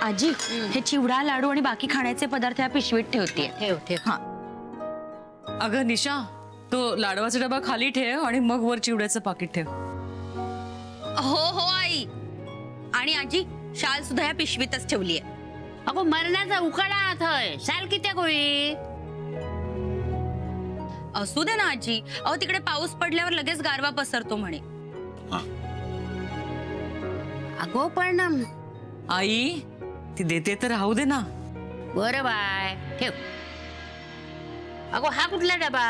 आजी हे चिवडा लाडू आणि बाकी खाण्याचे पदार्थ या पिशवीत ठेवते. ठेव. हा अगं निशा, तो लाडवाचा डबा खाली ठेव आणि मग वर चिवड्याचं पाकिट ठेव. हो आई. आणि आजी शाल सुद्धा या पिशवीतच ठेवली आहे. अगो मरणाचा उकाडा थंय, शाल किती गोळी. असू दे ना आजी. अहो तिकडे पाऊस पडल्यावर लगेच गारवा पसरतो म्हणे. अगो पण आई ती देते तर राहू दे ना. बरं बाय ठेव. अगो हा कुठला डबा.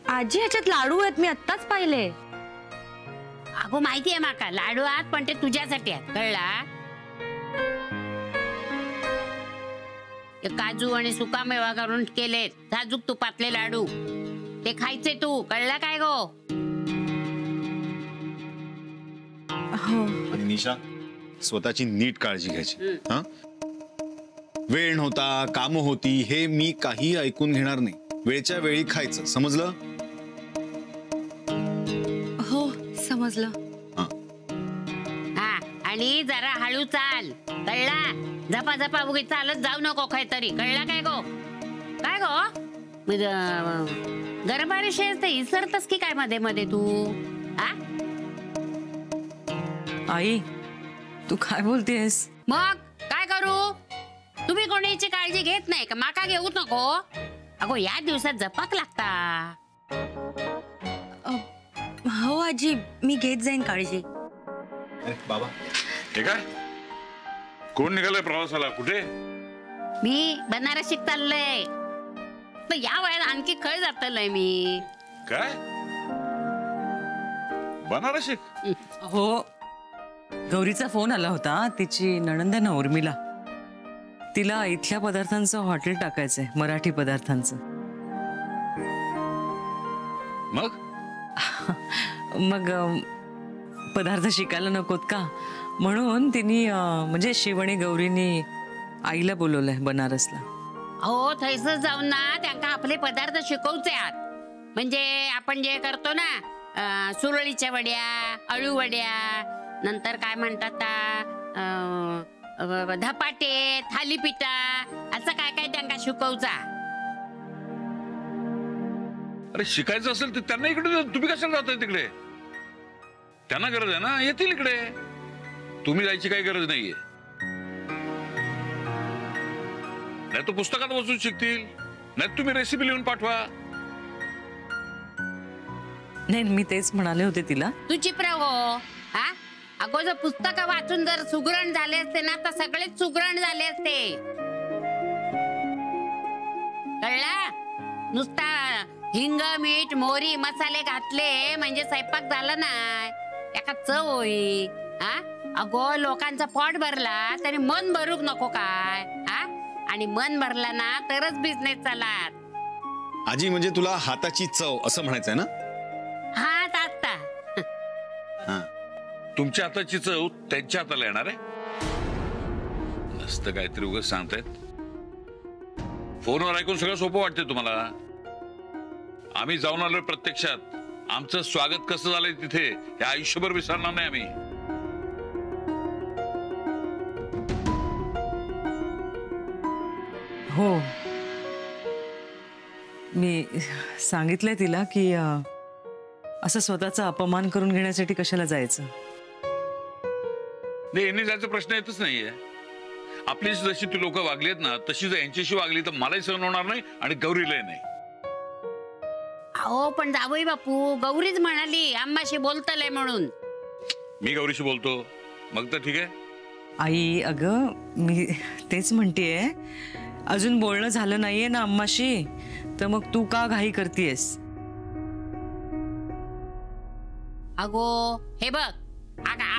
आजी ह्याच्यात लाडू आहेत, मी आत्ताच पाहिले. अगो माहितीये माका लाडू आहात, पण ते तुझ्यासाठी आहेत कळला. काजू आणि सुकामेवा करून केले साजूक तुपातले लाडू, ते खायचे तू कळला काय गो. आणि निशा स्वतःची नीट काळजी घ्यायची. हा वेळ नव्हता, काम होती, हे मी काही ऐकून घेणार नाही. वेळच्या वेळी खायचं, समजलं. हो समजलं. हा आणि जरा हळू चाल कळला. झपा झपा उगी चालत जाऊ नको काहीतरी कळला काय गो. काय गो गरबारी शेज ते इसरतस की काय मध्ये मध्ये तू. हा आई तू काय बोलतेस. मग काय करू. तुम्ही कोणाची काळजी घेत नाही का. माका घेऊ नको. अगो या दिवसात जपाक लागता. हो आजी मी घेत जाईन काळजी. बाबा हे काय कोण निघालंय प्रवासाला. कुठे. मी बनारसीत चाललंय. तर या वयात आणखी खय जातलंय मी. काय बनारसी. हो गौरीचा फोन आला होता. तिची नणंद आहे ना उर्मिला, तिला इथल्या पदार्थांचं हॉटेल टाकायचंय, मराठी पदार्थांचं. मग मग पदार्थ शिकायला नकोत का म्हणून तिने म्हणजे शिवणी गौरीनी आईला बोलवलंय बनारसला. हो थैसच जाऊन ना त्यांना आपले पदार्थ शिकवचे आहात. म्हणजे आपण जे करतो ना सुरळीच्या वड्या, अळू वड्या, नंतर काय म्हणतात धपाटे, थालीपीठा, असं काय काय त्यांना शिकवचा. अरे शिकायचं असेल तर त्यांना इकडे, तुम्ही कशाला जाताय तिकडे. त्यांना गरज आहे ना, येतील इकडे. तुम्ही जायची काही गरज नाहीये. नाही तो पुस्तकात बसून शिकतील, नाही तुम्ही रेसिपी लिहून पाठवा. नाही मी तेच म्हणाले होते तिला. तू चिपराव हा. अगो जर पुस्तक वाचून जर सुगरण झाले असते ना तर सगळेच सुगरण झाले असते कळला. नुसता हिंग मीठ मोहरी मसाले घातले म्हणजे स्वयंपाक झाला नाही, एका चव होई. हा अगो लोकांचा पोट भरला तरी मन भरूक नको काय. हा आणि मन भरला ना तरच बिझनेस चालत. आजी म्हणजे तुला हाताची चव असं म्हणायचंय ना. हा आता तुमच्या हाताची चव त्यांच्या हाताला येणार आहे. नसतं काहीतरी उगाच सांगतायत. फोनवर ऐकून सगळं सोपं वाटतंय तुम्हाला. आम्ही जाऊन आलोय प्रत्यक्षात. आमचं स्वागत कसं झालंय तिथे हे आयुष्यभर विसरणार नाही आम्ही. हो मी सांगितलंय तिला की असं स्वतःचा अपमान करून घेण्यासाठी कशाला जायचं. नाही यांनी जायचा प्रश्न येतच नाहीये. आपली जशी ती लोक वागली आहेत ना तशी जर यांच्याशी वागली तर मलाही सहन होणार नाही आणि गौरीलाही नाही. अहो पण जावई बापू गौरीच म्हणाली आम्हाशी बोलतलंय म्हणून. मी गौरीशी बोलतो मग तर ठीक आहे. आई अगं मी तेच म्हणतेय, अजून बोलणं झालं नाहीये ना अम्माशी, तर मग तू का घाई करतेयस. अगो हे बघ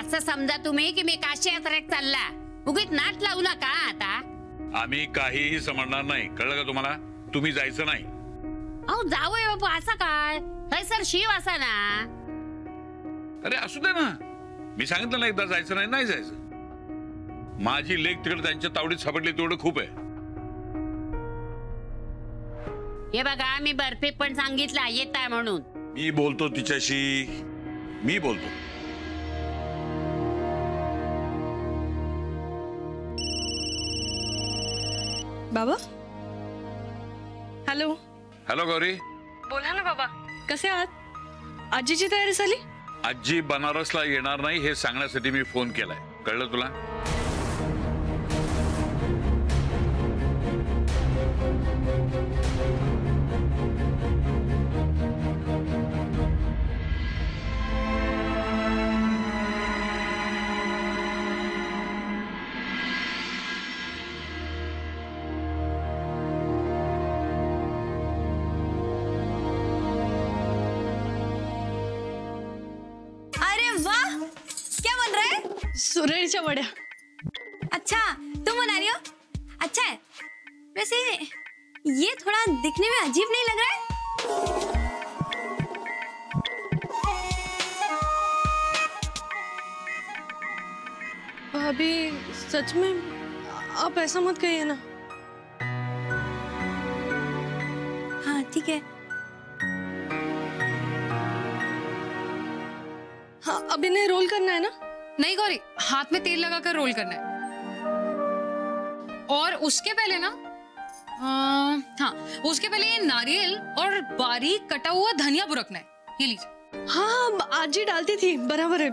असं समजा तुम्ही की मी काशी यात्रेत चालला, उगीच नाट लावू नका आता. आम्ही काहीही समजणार नाही, कळलं का तुम्हाला. तुम्ही जायचं नाही. अहो जावई बापू असं काय, सर शिव असा ना. अरे असू दे ना, मी सांगितलं ना एकदा जायचं नाही, नाही जायचं. माझी लेक तिकडे त्यांच्या तावडीत सापडली तेवढं खूप आहे. हे बघा मी बर्फी पण सांगितलं येत आहे म्हणून. मी बोलतो तिच्याशी, मी बोलतो. बाबा हॅलो. हॅलो गौरी. बोला ना बाबा, कसे आहात? आजीची तयारी झाली? आजी बनारसला येणार नाही हे सांगण्यासाठी मी फोन केलाय, कळलं तुला? अरे वाह, क्या बन रहा है? सुरेळीच्या वड्या. अच्छा, तुम बना रही हो? अच्छा है. वैसे ये थोड़ा दिखने में अजीब नहीं लग रहा है? भाभी सच में आप ऐसा मत कहिए ना. हाँ ठीक है. हाँ अभी नहीं रोल करना है ना? नहीं गौरी, हाथ में तेल लगाकर रोल करना है। और उसके पहले ना हाँ, उसके पहले ये नारियल और बारीक कटा हुआ धनिया बुरकना है। ये लीजिए। हाँ आज ही डालती थी, बराबर है.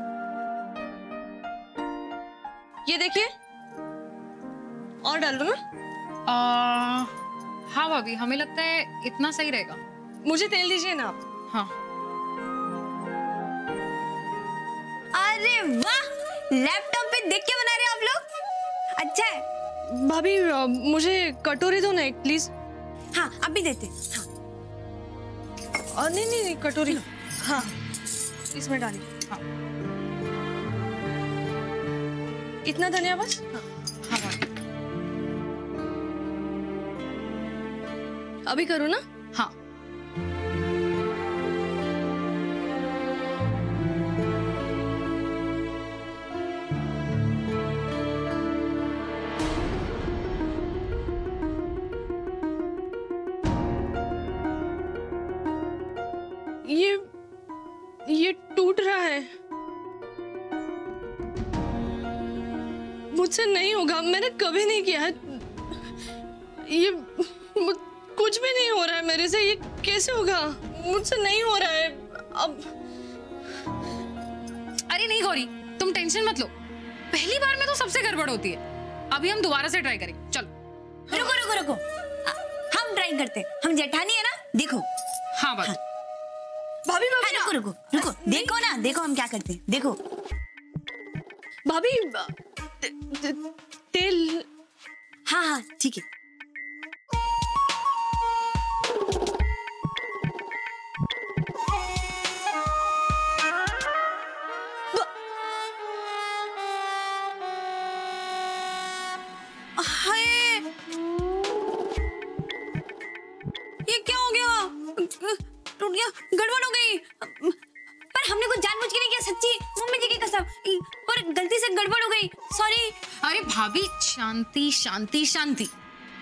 ये देखिए, और डाल दो ना. हाँ भाभी, हमें लगता है इतना सही रहेगा। मुझे तेल दीजिए ना आप. हाँ अरे वाह, लैपटॉप पे देख के बना रहे हो आप लोग? अच्छा है. भाभी मुझे कटोरी दो ना एक प्लीज. हाँ अभी देते. हाँ नहीं नहीं नहीं कटोरी. हाँ इसमें डालिए. हाँ इतना धनिया बस. हाँ भाभी, अभी करूँ ना? हाँ ये टूट रहा है. मुझसे नहीं होगा, मैंने कभी नहीं किया है ये. कुछ भी नहीं हो रहा है मेरे से, ये कैसे होगा? मुझसे नहीं हो रहा है अब. अरे नहीं गौरी, तुम टेंशन मत लो, पहली बार में तो सबसे गड़बड़ होती है। अभी हम दोबारा से ट्राई करेंगे, चलो। रुको रुको रुको, हम ट्राई करते. हम जेठानी है ना, देखो. हाँ भाभी. भाभी हाँ, रुको रुको रुको, देखो ना, देखो हम क्या करते हैं, देखो. भाभी तेल. हाँ हाँ ठीक है. हाय, ये क्या हो गया? टूट गया, गड़बड़ हो गई. पर हमने कुछ जानबूझ के नहीं किया, सच्ची मम्मी जी की कसम. पर गलती से गड़बड़ हो गई, सॉरी. अरे भाभी, शांति शांति शांति.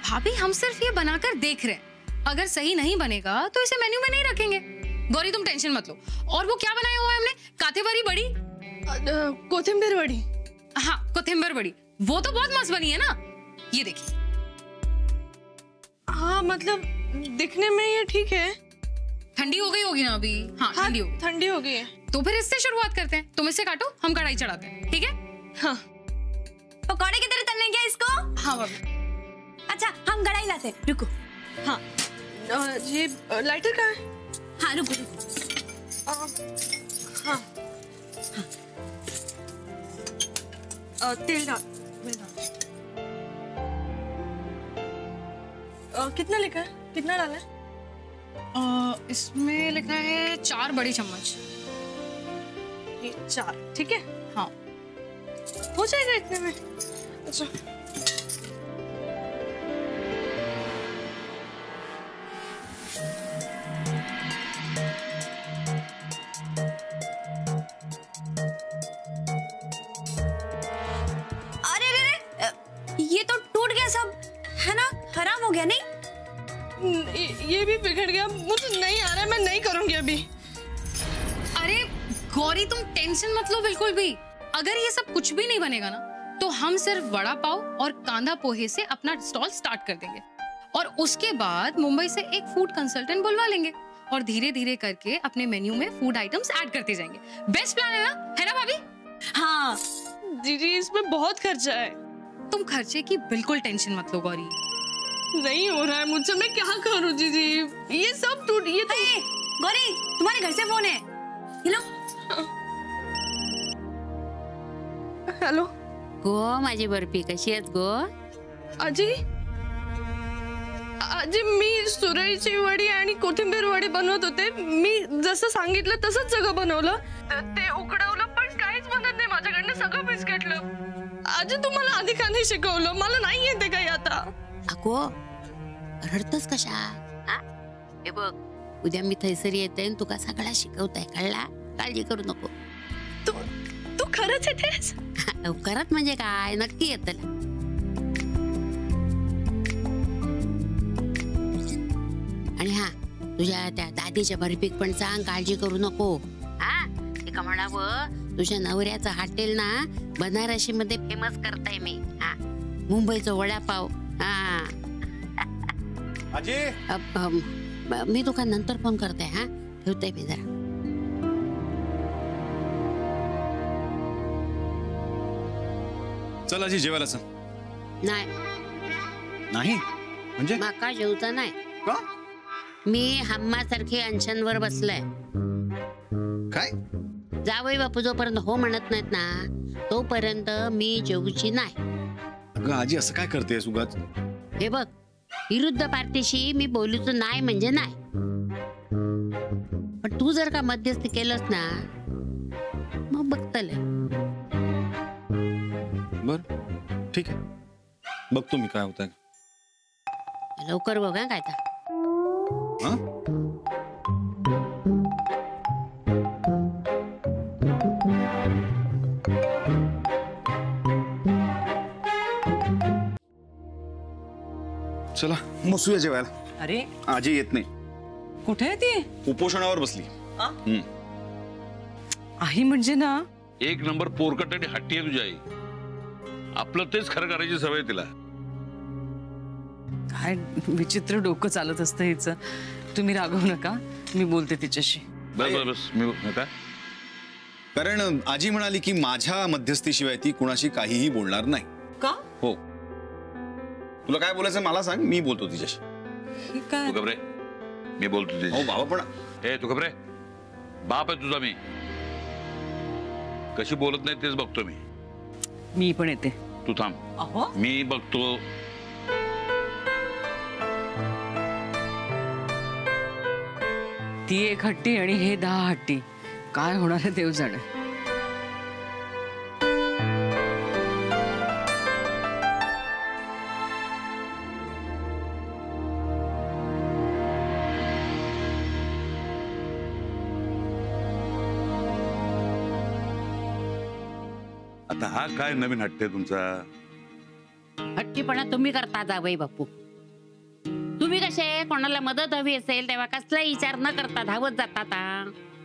भाभी हम सिर्फ ये बनाकर देख रहे हैं, अगर सही नहीं बनेगा तो इसे मेन्यू में नहीं रखेंगे. गौरी तुम टेंशन मत लो. और वो क्या बनाया हुआ है हमने? काथेवारी बड़ी. कोथिंबीर बड़ी. हाँ कोथिंबर बड़ी, वो तो बहुत मस्त बनी है ना. ये देखिए. हाँ मतलब दिखने में ये ठीक है. ठंडी हो गई होगी ना अभी? हाँ ठंडी हो गई. ठंडी हो गई है. तो फिर इससे शुरुआत करते हैं. तुम इसे काटो, हम कढ़ाई चढ़ाते हैं, ठीक है? हाँ पकौड़े की तरह तलने क्या इसको? हाँ भाभी. अच्छा हम कढ़ाई लाते, रुको. हाँ ये लाइटर कहाँ है? हाँ रुको रुको. हाँ तेल डाल. कितना लिखा है? कितना डाला है? इसमें लिखा है 4 बड़ी चम्मच. ये 4, ठीक है. हाँ हो जाएगा इतने में. अच्छा अरे रे, ये तो टूट गया सब, है ना? खराब हो गया नहीं? ये भी बिगड़ गया. मुझे नहीं आ रहा है, मैं नहीं करूंगी अभी. अरे गौरी तुम टेंशन मत लो बिल्कुल भी. अगर ये सब कुछ भी नहीं बनेगा ना, तो हम सिर्फ वड़ा पाव और कांदा पोहे से अपना स्टॉल स्टार्ट कर देंगे और उसके बाद मुंबई से एक फूड कंसल्टेंट बुलवा लेंगे और धीरे धीरे करके अपने मेन्यू में फूड आइटम्स ऐड करते जाएंगे। बेस्ट प्लान है ना भाभी? हाँ दीदी, इसमें बहुत खर्चा है। तुम खर्चे की बिल्कुल टेंशन मत लो गौरी। नहीं हो रहा है मुझसे, मैं क्या करूं दीदी? ये सब टूट, ये तो गौरी तुम्हारे घर से फोन है, ये लो। हेलो गो माझी बर्फी, कशी आहेस गो? आजी, आजी मी सुरईची वडी आणि कोथिंबीर वडी बनवत होते. मी जसं सांगितलं तसंच सगळं बनवलं. ते उकडवलं पण काहीच बनत नाही माझ्याकडनं, सगळं बिस्किटलं. आजी तुम्हाला आधी का नाही शिकवलं? मला नाही येते काही आता. अगो रडतस कशा? हे बघ, उद्या मी थैसर येते तुका सगळा शिकवताय, कळला? काळजी करू नको. तू खरंच येतेस? करत म्हणजे काय, नक्की येत. आणि हा, तुझ्या त्या दादीच्या बर्फीक पण सांग, काळजी करू नको. हा, एका म्हणावं तुझ्या नवऱ्याचं हॉटेल ना बनारसी मध्ये फेमस करताय मी. हा, मुंबईचा वडापाव. हा आजी, मी तुका नंतर फोन करते. हा, ठेवते मी जरा. चल आजी जेवायला चल. नाही नाही म्हणजे माका जेवता नाही. का? मी हम्मासारखी अंशांवर बसलाय. काय? जावई बापू जोपर्यंत हो म्हणत नाहीत ना तोपर्यंत मी जेवूची नाही. अगं आजी, असं काय करतेस उगाच? हे बघ, विरुद्ध पार्टीशी मी बोलूच नाही म्हणजे नाही. पण तू जर का मध्यस्थी केलंस ना मग बघतले. बर ठीक आहे, बघतो मी काय होतंय. लवकर बघा काय तर. हा? चला बसूया जेवायला. अरे आजी येत नाही. कुठे आहे ती? उपोषणावर बसली. आई म्हणजे ना एक नंबर पोरकट आणि हट्टी आहे तुझी आई. आपलं तेच खरं करायची सवय तिला. काय विचित्र डोकं चालत असतं हिचं. तुम्ही रागवू नका, मी बोलते तिच्याशी. बस बस बस, मी काय? कारण आजी म्हणाली की माझ्या मध्यस्थीशिवाय ती कुणाशी काहीही बोलणार नाही. का? हो, तुला काय बोलायचं मला सांग, मी बोलतो तिच्याशी. काय? तू घबरे, मी बोलतो हो तिच्याशी. बाबा पण हे तू घबरे, बाप आहे तुझा मी. कशी बोलत नाही तेच बघतो मी. मी पण येते. तू थांब, अहो मी बघतो. ती एक हट्टी आणि हे 10 हट्टी. काय होणार आहे देव जाणे. आता हा काय नवीन हट्टे तुमचा? हट्टीपणा तुम्ही करता जावई बापू. तुम्ही कसे कोणाला मदत हवी असेल तेव्हा कसलाही विचार न करता धावत जातात.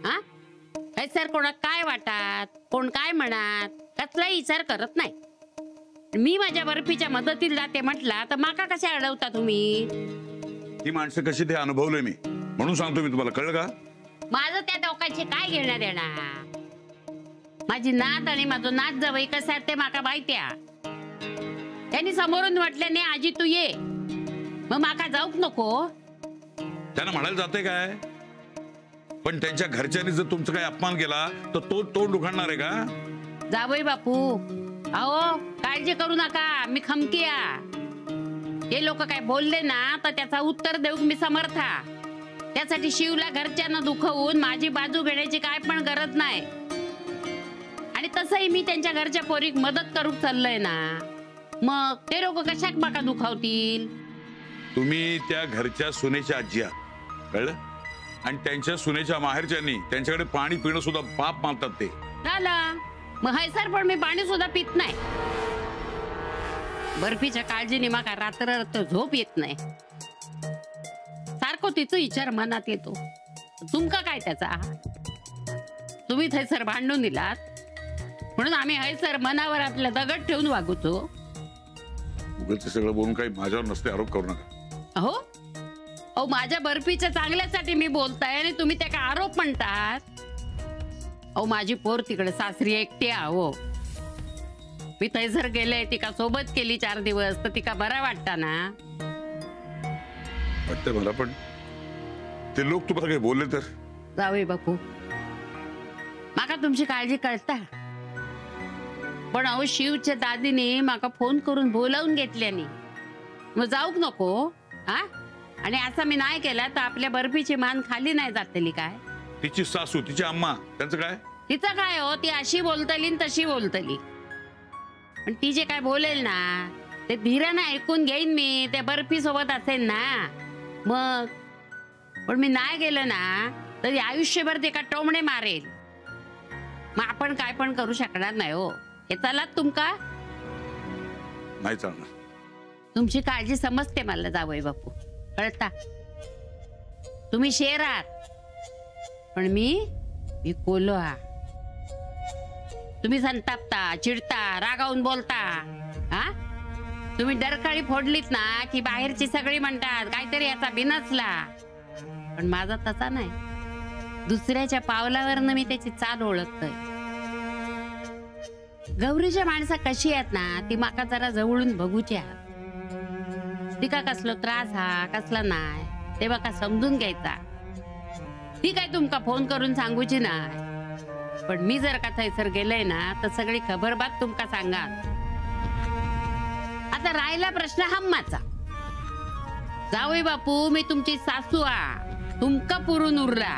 हा, सर कोणा काय वाटतात, कोण काय म्हणत, कसलाही विचार करत नाही. मी माझ्या बर्फीच्या मदतीला जाते म्हटला तर माका कसे अडवता तुम्ही? ती माणसं कशी ते अनुभवलंय मी, म्हणून सांगतो मी तुम्हाला. कळलं का? माझं त्या दोघांची काय घेण्यात येणार? माझी नात आणि माझं नात जावई कसं आहे ते माका माहिती आहे. त्यांनी समोरून म्हटल्याने आजी तू ये, मग माका जाऊक नको? त्यांना म्हणायला जाते काय? पण त्यांच्या घरच्यांनी जर तुमचा काही अपमान केला तर तो तोंड उघडणार आहे का? जावई बापू, अहो काळजी करू नका, मी खमकी आहे. हे लोक काय बोलले ना तर त्याचा उत्तर देऊ मी समर्थ आहे. त्यासाठी शिवला घरच्यांना दुखवून माझी बाजू घेण्याची काय पण गरज नाही. आणि तसंही मी त्यांच्या घरच्या पोरीक मदत करू चाललंय ना, मग ते लोक कशाक माका दुखावतील? तुम्ही त्या घरच्या सुनेच्या आजी आहात, कळलं? आणि त्यांच्या सुनेच्या माहेरच्यांनी त्यांच्याकडे पाणी पिणं सुद्धा पाप मानतात ते. झालं मग हैसर पण मी पाणी सुद्धा पित नाही. बर्फीच्या काळजीने माका रात्र झोप येत नाही. सारखं तिचं विचार मनात येतो. तुमका काय त्याचा? तुम्ही थैसर भांडून दिलात म्हणून आम्ही हयसर मनावर आपल्या दगड ठेवून वागूचो. उगाच सगळं बोलून काही माझ्यावर नसते आरोप करू नका. हो अहो, माझ्या बर्फीच्या चांगल्यासाठी मी बोलताय आणि तुम्ही त्या काय आरोप म्हणतात. अहो, माझी पोर तिकडे सासरी एकटी आहो. मी थैसर गेले, तिका सोबत केली 4 दिवस, तर तिका बरा वाटता ना. वाटतंय मला, पण ते लोक तुम्हाला काही बोलले तर. जावई बापू, माका तुमची काळजी कळता, पण अहो शिवच्या दादीने माका फोन करून बोलावून घेतल्यानी मग जाऊक नको हा. आणि असं मी नाही केला तर आपल्या बर्फीची मान खाली नाही जातली काय. तिची सासू, तिची अम्मा, त्यांचं काय? तिचं काय हो, ती अशी बोलतली न तशी बोलतली, पण ती जे काय बोलेल ना ते धीराने ऐकून घेईन मी. त्या बर्फी सोबत असेल ना मग. पण मी नाही गेलं ना तरी आयुष्यभर ते का टोमणे मारेल. मग आपण काय पण करू शकणार नाही हो. हे चलात तुमका नाही चालणार. तुमची काळजी समजते मला जावई बापू, कळता. तुम्ही शेर आहात पण मी कोलो हा. तुम्ही संतापता, चिडता, रागावून बोलता हा. तुम्ही डरकाळी फोडलीत ना की बाहेरची सगळी म्हणतात काहीतरी याचा बिनसला. पण माझा तसा नाही. दुसऱ्याच्या पावलावरनं मी त्याची चाल ओळखतोय. गौरीच्या माणसा कशी आहेत ना ती माका जरा जवळून बघूच्या. तिका कसलो त्रास हा कसला नाही ते बघा समजून घ्यायचा. ती काय तुमका फोन करून सांगूची नाही, पण मी जर का थैसर गेलंय ना तर सगळी खबरबात तुमका सांगा. आता राहिला प्रश्न हम्माचा. जावई बापू, मी तुमची सासू आ, तुमका पुरून उरला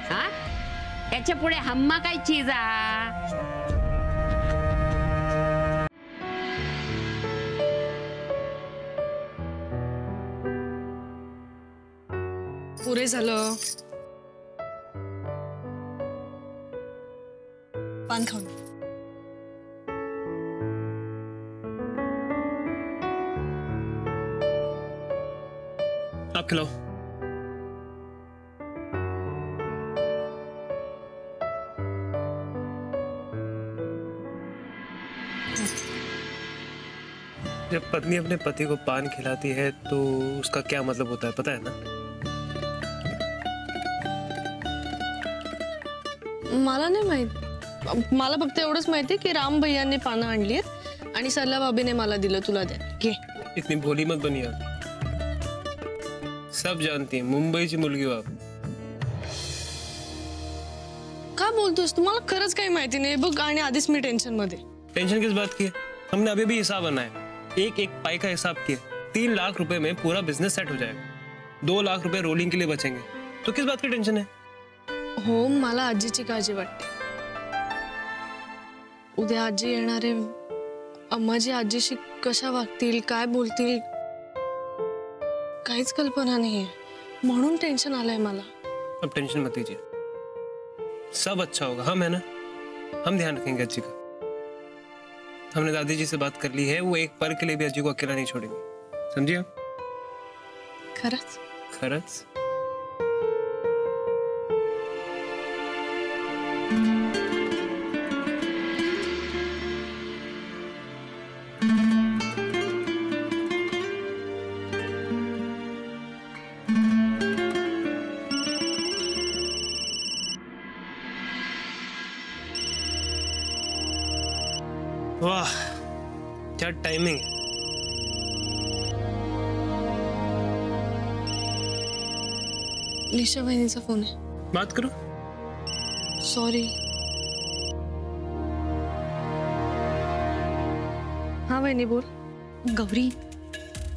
हा. त्याच्या पुढे हम्मा काय चीज आ. पुरे झालं. पान खाऊन. आप खिलाओ. जब पत्नी अपने पति को पान खिलाती है तो उसका क्या मतलब होता है पता है ना? मला नाही माहित. मला फक्त एवढंच माहिती की राम भैयांनी पानं आणली आणि सरला भाभीने मला दिलं, तुला द्या घे. इतनी भोली मत बनिए. सब जानती है मुंबई की मुलगी हो आप. काय बोलतोस, तुम्हाला खरंच काही माहिती नाही बघ. आणि आधीच मी टेंशन मध्ये. टेंशन किस बात की है? हमने अभी भी हिसाब बनाया. एक एक पाई का हिसाब किया. 3 लाख रुपए में पूरा बिजनेस सेट हो जाएगा. 2 लाख रुपए रोलिंग के लिए बचेंगे. तो किस बात की टेंशन है? हो, मला आजीची काळजी वाटते. उद्या आजी येणारे. अम्माजी आजीशी कशा वागतील, काय बोलतील, काहीच कल्पना नाहीये. म्हणून टेंशन आलंय मला. अब टेंशन मत लीजिए, सब अच्छा होगा. हम है ना, हम ध्यान रखेंगे अज्जी का. हमने दादी जी से बात कर ली है, वो एक पल के लिए भी अज्जी को अकेला नहीं छोड़ेंगे. समझिए? खरंच खरंच. वाह, क्या टाइमिंग. निशा बहिणीचा फोन आहे. बात करो. सॉरी. हा वहिनी बोल. गौरी,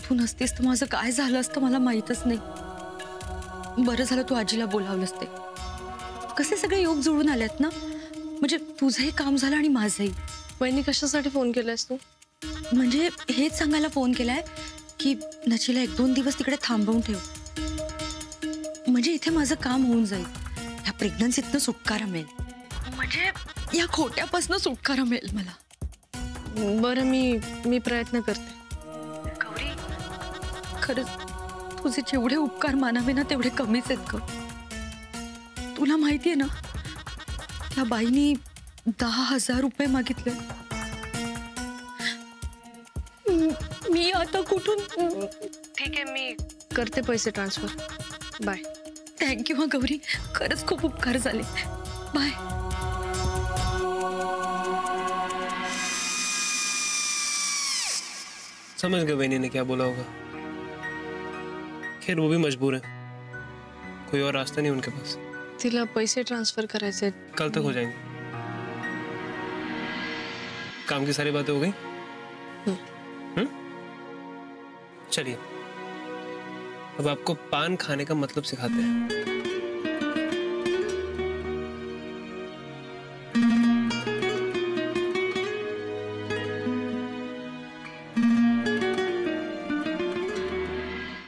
तू नसतीस तर माझं काय झालं असतं मला माहीतच नाही. बरं झालं तू आजीला बोलावलंस ते. कसे सगळे योग जुळून आलेत ना. म्हणजे तुझंही काम झालं आणि माझंही. वहिनी कशासाठी फोन केलायस तू? म्हणजे हेच सांगायला फोन केलाय की नचीला 1-2 दिवस तिकडे थांबवून ठेव. म्हणजे इथे माझं काम होऊन जाईल. या प्रेग्नन्सीतनं सुटकारा मिळेल. म्हणजे या खोट्यापासून सुटकारा मिळेल मला. बरं, मी प्रयत्न करते. गौरी, खरंच तुझे जेवढे उपकार मानावे ना तेवढे कमीच आहेत ग. तुला माहितीये ना, त्या बाईनी 10,000 रुपये मागितले. मी आता कुठून? ठीक आहे, मी करते पैसे ट्रान्सफर. बाय. थँक्यू हा गौरी, खरंच खूप उपकार झाले. बाय. समझ गए वेनी ने क्या बोला होगा. खैर वो भी मजबूर है, कोई और रास्ता नहीं उनके पास. तिला पैसे ट्रान्सफर करायचे. कल तक हो जाएंगे. काम की सारी बातें हो गई. चलिए अब आपको पान खाने का मतलब सिखाते हैं.